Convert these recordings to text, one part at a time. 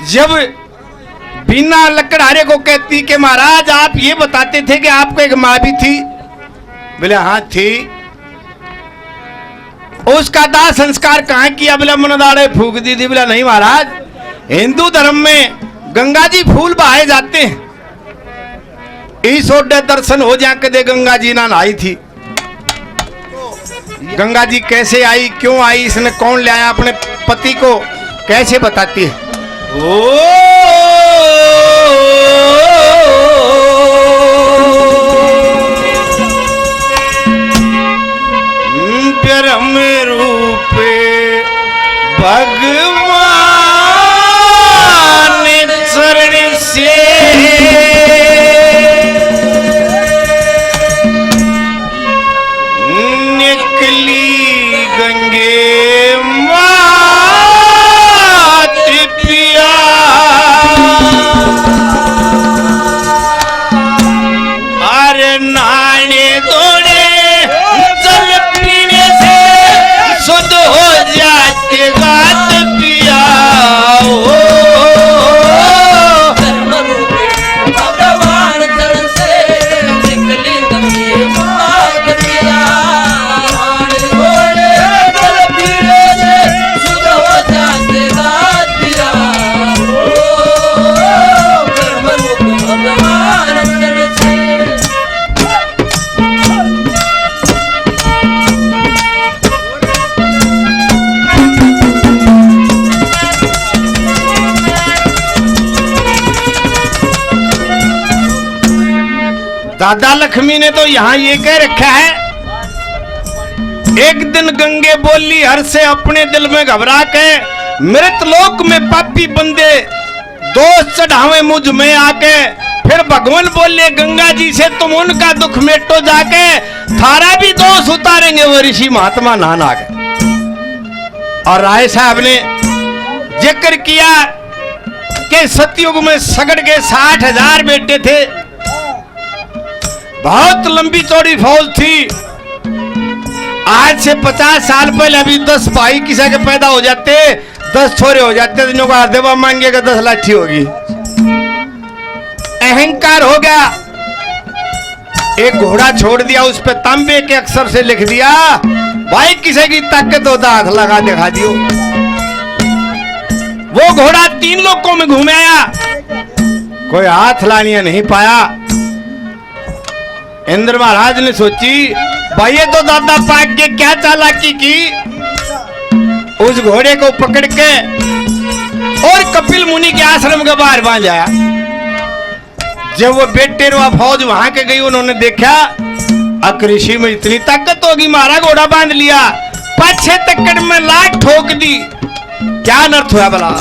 जब बिना लकड़हारे को कहती कि महाराज आप ये बताते थे कि आपको एक माँ भी थी। बोले हाँ थी। उसका दाह संस्कार कहाँ किया? बोला मनदाड़े फूक दी थी। बोला नहीं महाराज, हिंदू धर्म में गंगा जी फूल बहाए जाते हैं, इस ओडे दर्शन हो जा के दे गंगा जी ना नहाई थी। गंगा जी कैसे आई, क्यों आई, इसने कौन ले आया अपने पति को, कैसे बताती है? ओ ब्रह्म रूपे भगवान चरण से दादा लक्ष्मी ने तो यहां ये कह रखा है, एक दिन गंगे बोली हर से अपने दिल में घबरा के, मृत लोक में पापी बंदे दोष चढ़ावे मुझ में आके। फिर भगवान बोले गंगा जी से तुम उनका दुख मेटो जाके, थारा भी दोष उतारेंगे वो ऋषि महात्मा नहा के। और राय साहब ने जिक्र किया कि सतयुग में सगड़ के 60,000 बेटे थे, बहुत लंबी चौड़ी फौज थी। आज से 50 साल पहले अभी 10 भाई किसी के पैदा हो जाते, 10 छोरे हो जाते, तो का देवा मांगेगा 10 लाठी होगी। अहंकार हो गया, एक घोड़ा छोड़ दिया, उस पे तांबे के अक्षर से लिख दिया, भाई किसी की ताकत होता हाथ लगा दिखा दियो। वो घोड़ा 3 लोकों में घूम आया, कोई हाथ लानिया नहीं पाया। इंद्र महाराज ने सोची भाई ये तो दादा पाक के क्या चालाकी की, उस घोड़े को पकड़ के और कपिल मुनि के आश्रम के बाहर बांध आया। जब वो बेटे फौज वहां के गई, उन्होंने देखा अकृषि में इतनी ताकत होगी, मारा घोड़ा बांध लिया, 5-6 तक्कड़ में लाख ठोक दी। क्या अनर्थ हुआ भला?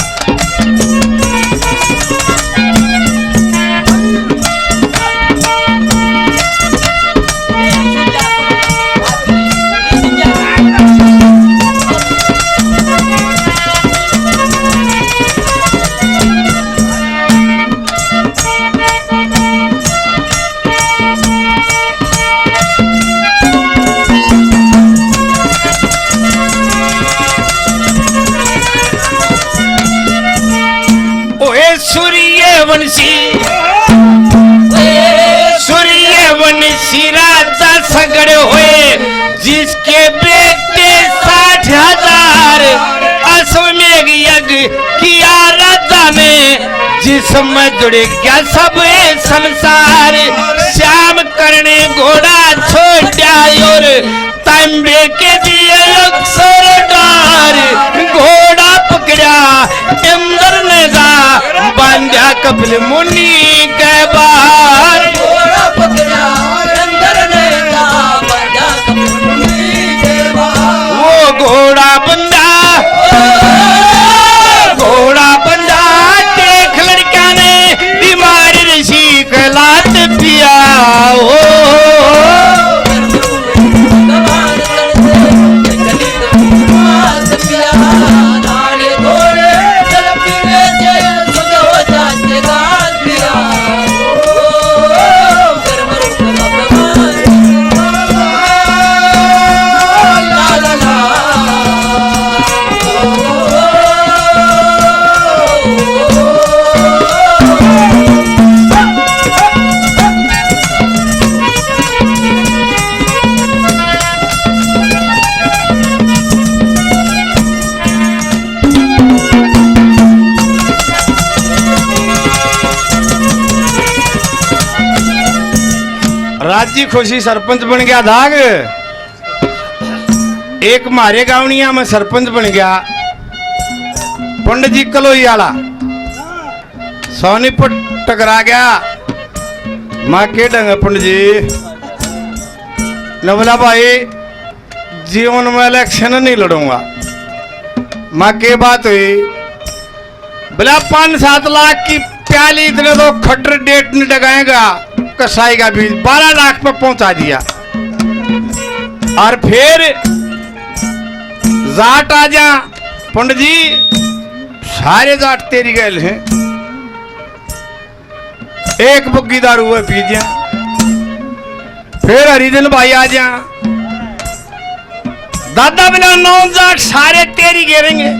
सूर्यवंशी राजा सगड़े हुए, जिसके बेटे 60,000 अश्वमेघ यज्ञ किया राजा ने, जिसमें जुड़े गया सब संसार। श्याम करने घोड़ा छोड़ा और तांबे के दिए अक्षर डार, घोड़ा पकड़ा इंद्र ने जा बांधा कपिल मुनि के बाहर। घोड़ा पकड़ा इंद्र ने जा बांधा कपिल मुनि के बाहर। वो घोड़ा बंधा देख लड़का ने बीमार ऋषि के लात पिया। राजी खुशी सरपंच बन गया दाग। एक मारे गावनिया में सरपंच बन गया पंडित जी कलोई वाला, सोनीपत टकरा गया। माँ के डंगे पंडित जी ने बोला भाई जीवन में इलेक्शन नहीं लड़ूंगा। माँ के बात हुई, बोला 5-7 लाख की प्याली इतने तो खटर डेट नहीं लगाएगा कसाई का बीज 12 लाख पर पहुंचा दिया। और फिर जाट आ जा पंडित जी, सारे जाट तेरी गैल हैं, एक बुग्गी दारू हुए पी जा। फिर हरिजन भाई आ जा, दादा बिना 9 जाट सारे तेरी घेरेंगे।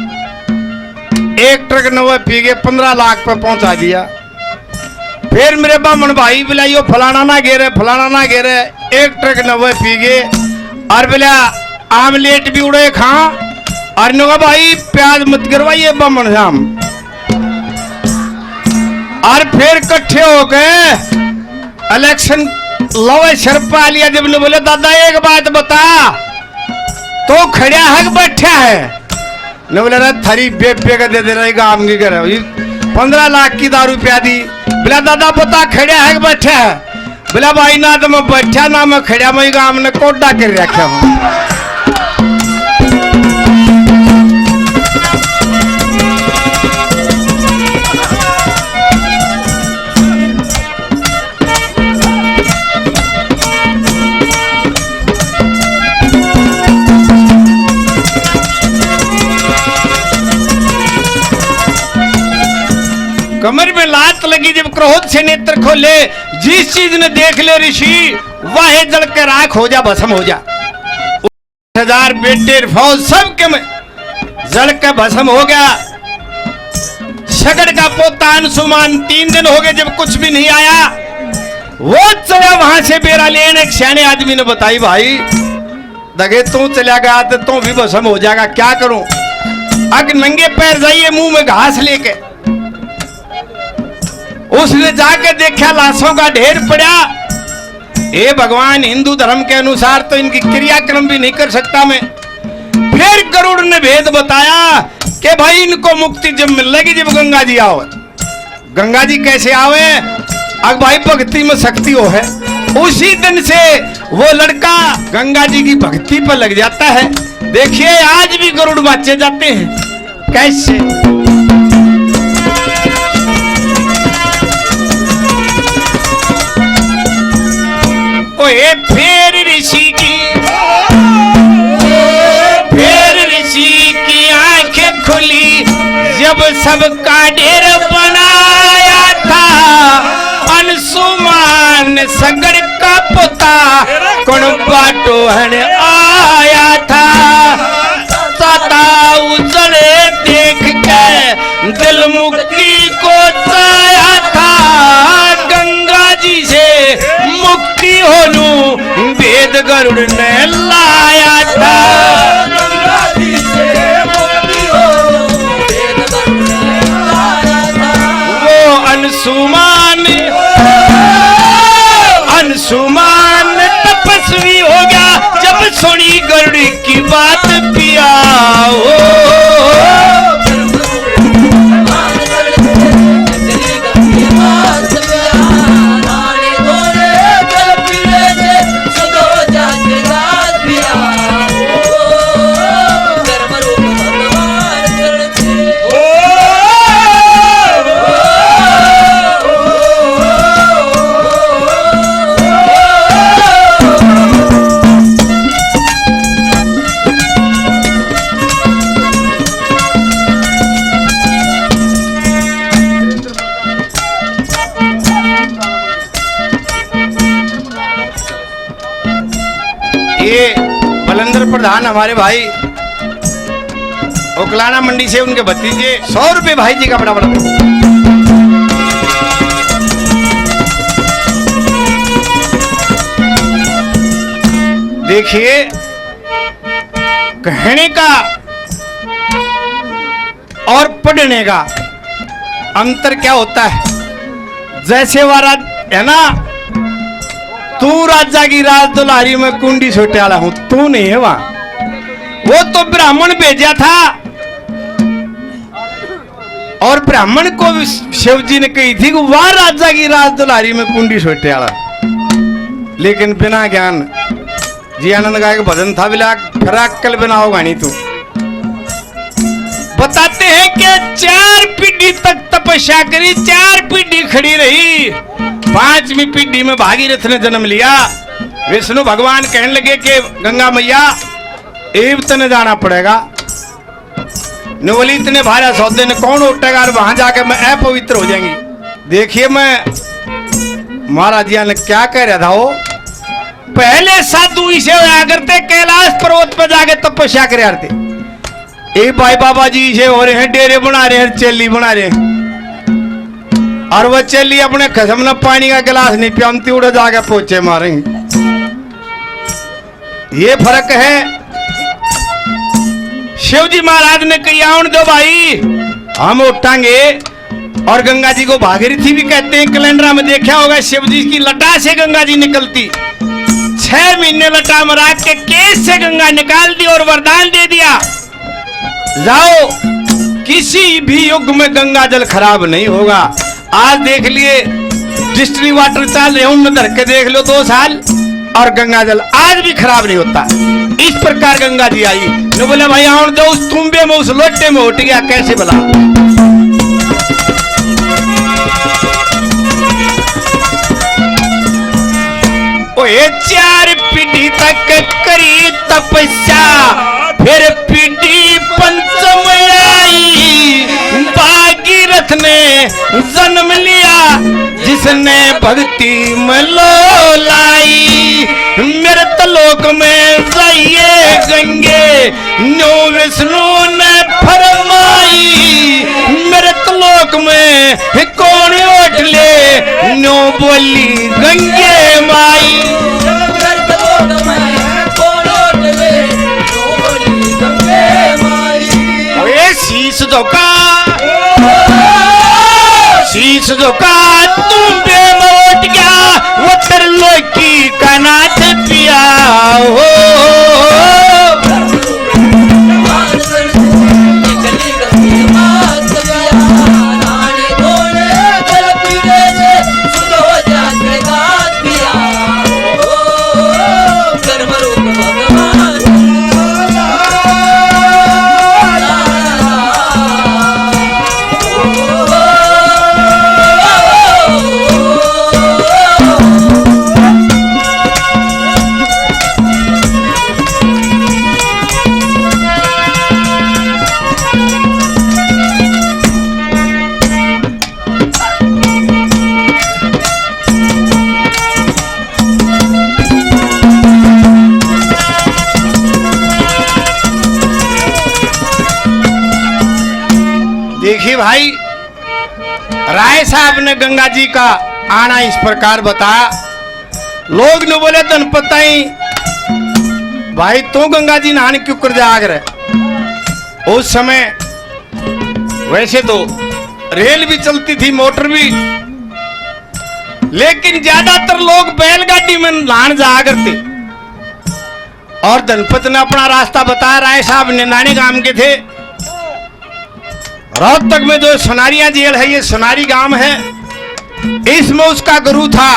एक ट्रक नवा पी गए 15 लाख पर पहुंचा दिया। फिर मेरे बामन भाई बुलाइयो फलाना ना घेरे फलाना ना घेरे, एक ट्रक नवे पी गए। और बोला आमलेट भी उड़े खा, और नुआ भाई प्याज मत करवाइए बामन शाम। और फिर इकट्ठे हो गए इलेक्शन लवे शर्पा लिया। जब ने बोले दादा एक बात बता, तो खड़ा है बैठा है ने बोला थरी बेबे का दे दे रही गांव की कर 15 लाख की दारू पिया दी। बोला दादा पता खड़ा है बैठा है। बोला भाई ना तो मैं बैठा ना मैं खड़ा, मैं गांव ने कोडा कर रखा हूं। कमर में लात लगी जब क्रोध से नेत्र खोले, जिस चीज ने देख ले ऋषि वह जल के राख हो जा भस्म हो जा। 1000 बेटे फौज सब के में जल के भस्म हो गया। शगड़ का पोता अंशुमान 3 दिन हो गए जब कुछ भी नहीं आया। वो चला वहां से बेरा लेने, एक सियाने आदमी ने बताई भाई दगे तू चला गया तो तू भी भस्म हो जाएगा, क्या करूं। अग नंगे पैर जाइए मुंह में घास लेके। उसने जाके देखा लाशों का ढेर पड़ा। हे भगवान, हिंदू धर्म के अनुसार तो इनकी क्रियाक्रम भी नहीं कर सकता मैं। फिर गरुड़ ने भेद बताया कि भाई इनको मुक्ति जब मिलेगी जब गंगा जी आओ। गंगा जी कैसे आवे, अब भाई भक्ति में शक्ति हो है। उसी दिन से वो लड़का गंगा जी की भक्ति पर लग जाता है। देखिए आज भी गरुड़ बाचे जाते हैं कैसे। फिर ऋषि की आंखें खुली जब सबका ढेर बनाया था। अंशुमान सगड़ का पोता कौन बाटोहन आया था। सता उजड़े देख के दिल मुक्ति को चाया था। गंगा जी से मुक्ति होनू वेद गरुड़ ने लाया था। गंगा जी से मुक्ति होनू वेद गरुड़ ने लाया था। वो अंशुमान तपस्वी हो गया जब सुनी गरुड़ की बात पिया। प्रधान हमारे भाई ओकलाना मंडी से उनके भतीजे 100 रुपए भाई जी का बड़ा बड़ा। देखिए कहने का और पढ़ने का अंतर क्या होता है। जैसे वाला है ना तू राजा की राज दुलारी में कुंडी छोटे वाला हूं, तू नहीं है वहां। वो तो ब्राह्मण भेजा था और ब्राह्मण को शिव जी ने कही थी कि वह राजा की राज दुलारी में कुंडी छोटे वाला, लेकिन बिना ज्ञान जी आनंद का एक भजन था बिला फिर अक्कल बिना होगा नहीं तू। बताते हैं कि 4 पीढ़ी तक तपस्या करी, 4 पीढ़ी खड़ी रही, 5वीं पीढ़ी में भागीरथ ने जन्म लिया। विष्णु भगवान कहने लगे कि गंगा मैया एव तने जाना पड़ेगा, ने बोली इतने भारा सौदे ने कौन उठेगा और वहां जाके मैं अपवित्र हो जाएंगी। देखिए मैं महाराज जी ने क्या कह रहा था, वो पहले साधु इसे होया करते कैलाश पर्वत पर जाके तपस्या कर रहे थे। एक भाई बाबा जी इसे हो रहे हैं, डेरे बना रहे हैं, चेली बना रहे हैं, और वह चेली अपने खसम न पानी का गिलास नहीं पियाती, उड़े जाके पोचे मारेंगे। ये फर्क है। शिव जी महाराज ने कही आउन दो भाई, हम उठाएंगे। और गंगा जी को भागीरथी भी कहते हैं। कैलेंडर में देखा होगा शिव जी की लटा से गंगा जी निकलती, 6 महीने लटा मरा के केस से गंगा निकाल दी और वरदान दे दिया, जाओ किसी भी युग में गंगा जल खराब नहीं होगा। आज देख लिए डिस्टिलिंग वाटर चल रहे उनमें धर के देख लो 2 साल, और गंगा जल आज भी खराब नहीं होता। इस प्रकार गंगा जी आई ने बोले भाई आउन दो, उस तुम्बे में उस लोटे में उठ गया, कैसे भला। ओए 4 पीढ़ी तक करी तपस्या, फिर पीढ़ी पंचम आई, भागीरथ ने जन्म लिया जिसने भक्ति में लो लाई। मृत लोक में जाइए गंगे, न्यो विष्णु ने फरमाई। मृत लोक में कौन उठ ले, न्यो बोली गंगे माई। शीश झोंका, शीश झोंका तुम बेमोट गया, वो त्रिलोकी का नाथ पिया हो। देखिए भाई, राय साहब ने गंगा जी का आना इस प्रकार बताया। लोग ने बोले तन पता ही भाई तो गंगा जी नहाने क्यों कर जाग रहे। उस समय वैसे तो रेल भी चलती थी, मोटर भी, लेकिन ज्यादातर लोग बैलगाड़ी में नहाने जाया करते। और धनपत ने अपना रास्ता बताया। राय साहब निंदाने गांव के थे। रोहतक में जो सोनारिया जेल है, ये सोनारी गांव है, इसमें उसका गुरु था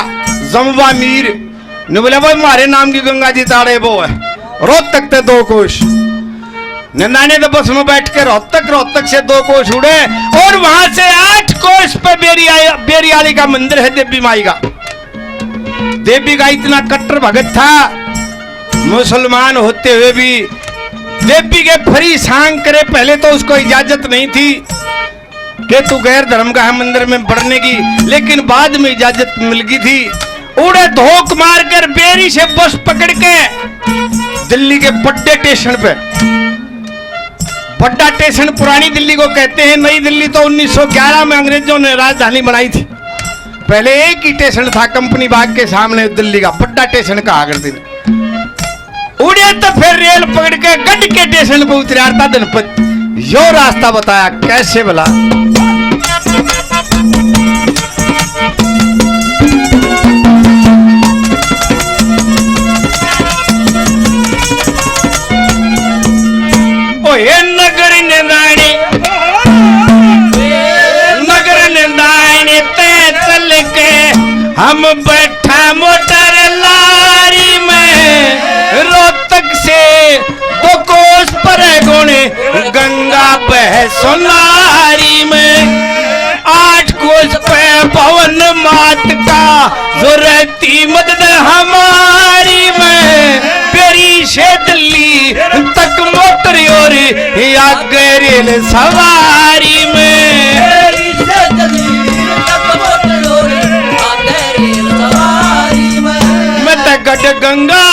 जमवा मीर ने बोला भाई हमारे नाम की गंगा जी ताड़े वो है। रोहतक थे 2 कोश, निंदाने तो बस में बैठ के रोहतक से 2 कोश उड़े और वहां से 8 कोश पे बेरियाली का मंदिर है, देवी माई का। देवी का इतना कट्टर भगत था, मुसलमान होते हुए भी देवी के फरी सांग करे। पहले तो उसको इजाजत नहीं थी कि तू गैर धर्म का है मंदिर में बढ़ने की, लेकिन बाद में इजाजत मिल गई थी। उड़े धोख मारकर बेरी से बस पकड़ के दिल्ली के बड्डे स्टेशन पे, बड्डा स्टेशन पुरानी दिल्ली को कहते हैं, नई दिल्ली तो 1911 में अंग्रेजों ने राजधानी बनाई थी। पहले एक ही स्टेशन था कंपनी बाग के सामने दिल्ली का, बड्डा स्टेशन कहा करते थे। उड़े तो फिर रेल पकड़ के गढ़ के स्टेशन पर उतरता धनपत यो रास्ता बताया कैसे भला। हम बैठा मोटर लारी में रोहतक से 2 कोस पर गुणे गंगा बह सोनारी में 8 कोस पे पवन मात का जरूरती मदद हमारी में पेरी से दिल्ली तक मोटर और आगे रेल सवारी में पेरी से दिल्ली तक मोटर और आगे रेल सवारी में मैं तो गढ़ गंगा